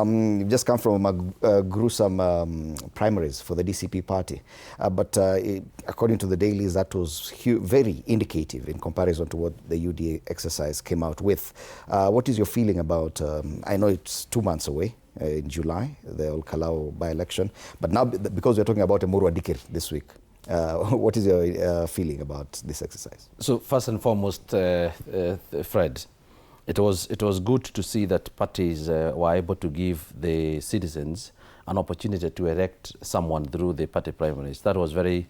You've just come from a gruesome primaries for the DCP party. But according to the dailies, that was very indicative in comparison to what the UDA exercise came out with. What is your feeling about, I know it's 2 months away, in July, the old Kalou by-election, but now because we're talking about Emurua Dikirr this week, what is your feeling about this exercise? So first and foremost, Fred, it was good to see that parties were able to give the citizens an opportunity to elect someone through the party primaries. That was very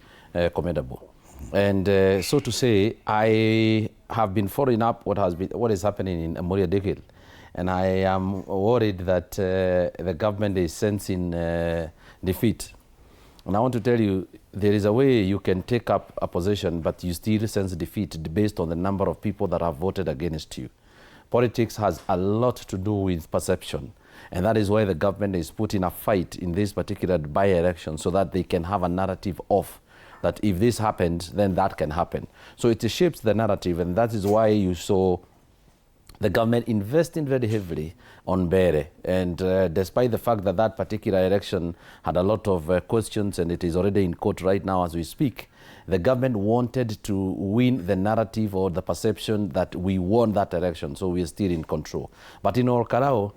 commendable. And so to say, I have been following up what is happening in Emurua Dikirr, and I am worried that the government is sensing defeat. And I want to tell you, there is a way you can take up a position, but you still sense defeat based on the number of people that have voted against you. Politics has a lot to do with perception, and that is why the government is putting a fight in this particular by-election so that they can have a narrative of that if this happens, then that can happen. So it shapes the narrative, and that is why you saw the government investing very heavily on Bere. And despite the fact that that particular election had a lot of questions and it is already in court right now as we speak, the government wanted to win the narrative or the perception that we won that election, so we are still in control. But in Kalou,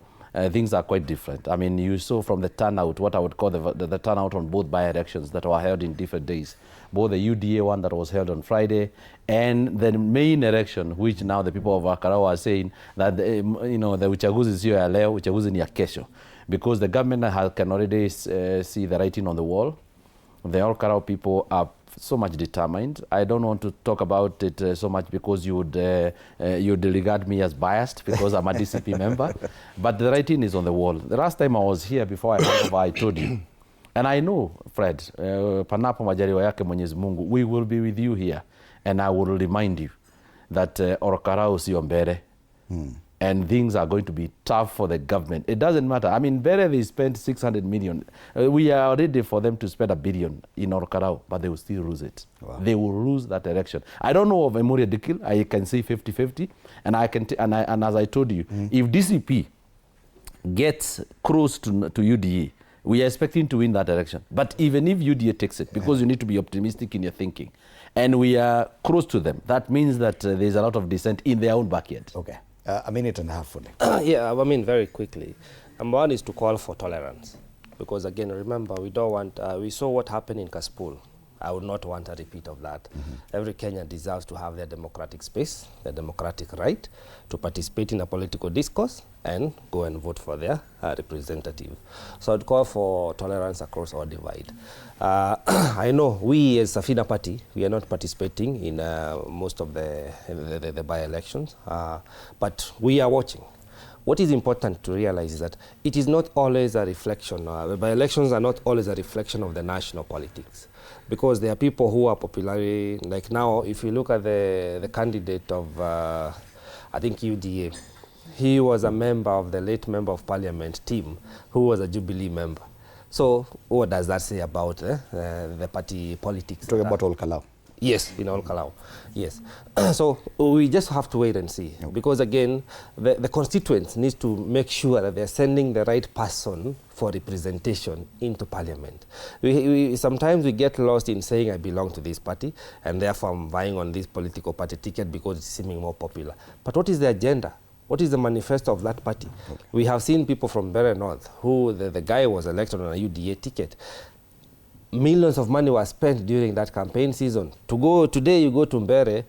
things are quite different. I mean, you saw from the turnout, what I would call the turnout on both by-elections that were held in different days, both the UDA one that was held on Friday and the main election, which now the people of Kalou are saying that, the uchaguzi sio ya leo, uchaguzi ni ya kesho, because the government can already see the writing on the wall. The Kalou people are so much determined. I don't want to talk about it so much because you would regard me as biased because I'm a DCP member, but the writing is on the wall. The last time I was here before I went over, I told you, and I know, Fred, panapo majaliwa yake Mwenyezi Mungu, we will be with you here, and I will remind you that Kalou sio Mbere. And things are going to be tough for the government. It doesn't matter. I mean, Bere, they spent 600 million. We are ready for them to spend $1 billion in Kalou, but they will still lose it. Wow. They will lose that election. I don't know of Emurua Dikirr. I can say 50-50. And and as I told you, if DCP gets close to UDA, we are expecting to win that election. But even if UDA takes it, because you need to be optimistic in your thinking, and we are close to them, that means that there's a lot of dissent in their own backyard. Okay. A minute and a half for me. Yeah, I mean, very quickly. Number one is to call for tolerance. Because again, remember, we don't want, we saw what happened in Kaspool. I would not want a repeat of that. Every Kenyan deserves to have their democratic space, their democratic right to participate in a political discourse and go and vote for their representative. So I'd call for tolerance across our divide. I know we as Safina Party, we are not participating in most of the by-elections, but we are watching. What is important to realize is that it is not always a reflection, the by-elections are not always a reflection of the national politics. Because there are people who are popularly, like now, if you look at the candidate of, I think UDA, he was a member of the late member of parliament team, who was a Jubilee member. So what does that say about the party politics? Talking about all Kalou. Yes, in all Kalou. Yes. So we just have to wait and see. Okay. Because again, the constituents need to make sure that they're sending the right person for representation into parliament. Sometimes we get lost in saying I belong to this party and therefore I'm vying on this political party ticket because it's seeming more popular. But what is the agenda? What is the manifesto of that party? Okay. We have seen people from Bere North who the guy was elected on a UDA ticket. Millions of money were spent during that campaign season. Today you go to Mbere,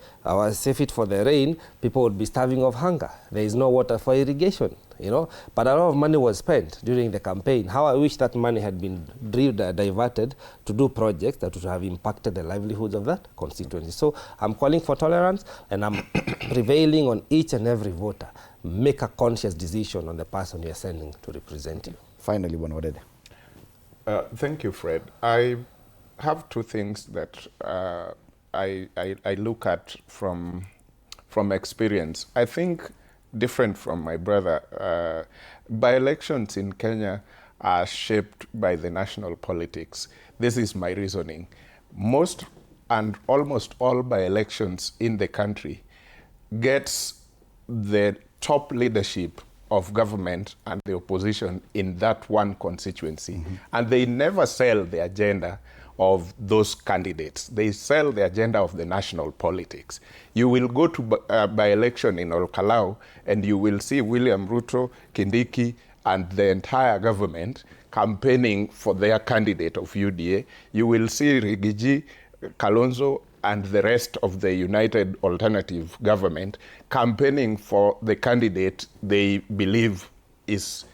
save it for the rain, people would be starving of hunger. There is no water for irrigation, But a lot of money was spent during the campaign. How I wish that money had been diverted to do projects that would have impacted the livelihoods of that constituency. So I'm calling for tolerance, and I'm prevailing on each and every voter. Make a conscious decision on the person you're sending to represent you. Finally, Bonwadede. Thank you, Fred. I have two things that I look at from experience. I think, different from my brother, by-elections in Kenya are shaped by the national politics. This is my reasoning. Most and almost all by-elections in the country gets the top leadership of government and the opposition in that one constituency. And they never sell the agenda of those candidates. They sell the agenda of the national politics. You will go to by-election in Kalou and you will see William Ruto, Kindiki, and the entire government campaigning for their candidate of UDA. You will see Rigiji, Kalonzo, and the rest of the United Alternative Government campaigning for the candidate they believe is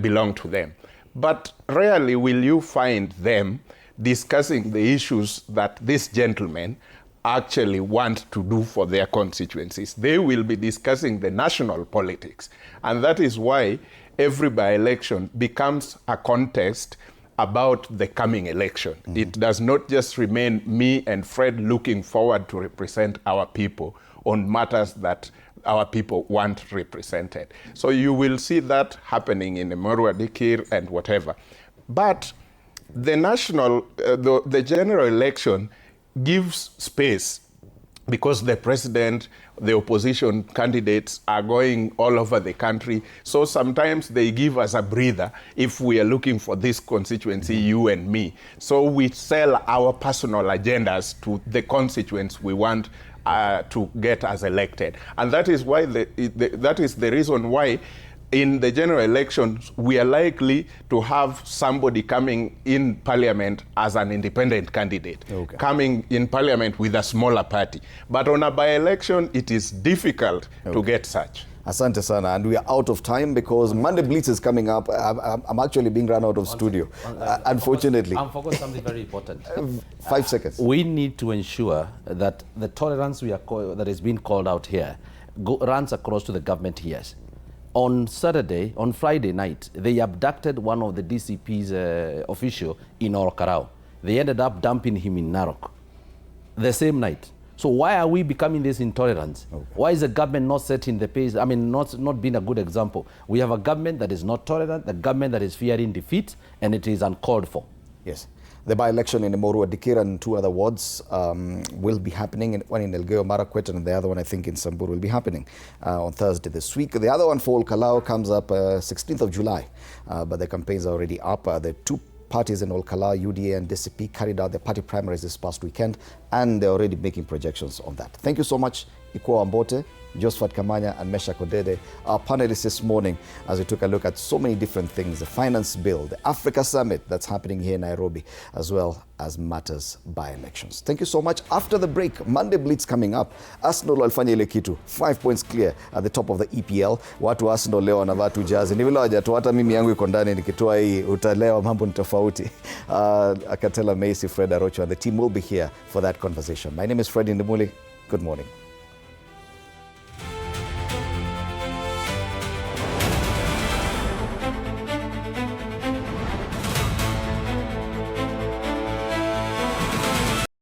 belong to them. But rarely will you find them discussing the issues that these gentlemen actually want to do for their constituencies. They will be discussing the national politics. And that is why every by-election becomes a contest about the coming election. It does not just remain me and Fred looking forward to represent our people on matters that our people want represented. So you will see that happening in Emurua, Dikirr, and whatever. But the national, the general election gives space because the president, the opposition candidates are going all over the country. So sometimes they give us a breather if we are looking for this constituency, you and me. So we sell our personal agendas to the constituents we want to get as elected. And that is why that is the reason why in the general elections, we are likely to have somebody coming in parliament as an independent candidate, coming in parliament with a smaller party. But on a by-election, it is difficult to get such. Asante sana, and we are out of time because Monday Blitz is coming up. I'm actually being run out of studio, unfortunately. I'm focused on something very important. 5 seconds. We need to ensure that the tolerance that is being called out here runs across to the government ears. On Friday night, they abducted one of the DCP's official in Kalou. They ended up dumping him in Narok the same night. So why are we becoming this intolerance? Why is the government not setting the pace? I mean, not being a good example. We have a government that is not tolerant, the government that is fearing defeat, and it is uncalled for. Yes. The by-election in Emurua, Dikirr, and 2 other wards will be happening. One in Elgeyo Marakwet and the other one, I think, in Samburu will be happening on Thursday this week. The other one for Kalou comes up 16th of July, but the campaigns are already up. The 2 parties in Kalou, UDA and DCP, carried out their party primaries this past weekend, and they're already making projections on that. Thank you so much, Ikwo Ambote, Josephat Kamanya, and Mesha Kodede, our panelists this morning, as we took a look at so many different things, the finance bill, the Africa Summit that's happening here in Nairobi, as well as matters by elections. Thank you so much. After the break, Monday Blitz coming up. Arsenal walifanya ile kitu, 5 points clear at the top of the EPL. Watu Arsenal leo wanavaa tu jazi. Ni vile hawajatoa, hata mimi yangu iko ndani, nikitoa hii utalewa, mambo ni tofauti. Akatela Macy, Fred Arocho, and the team will be here for that conversation. My name is Fred Indimuli. Good morning.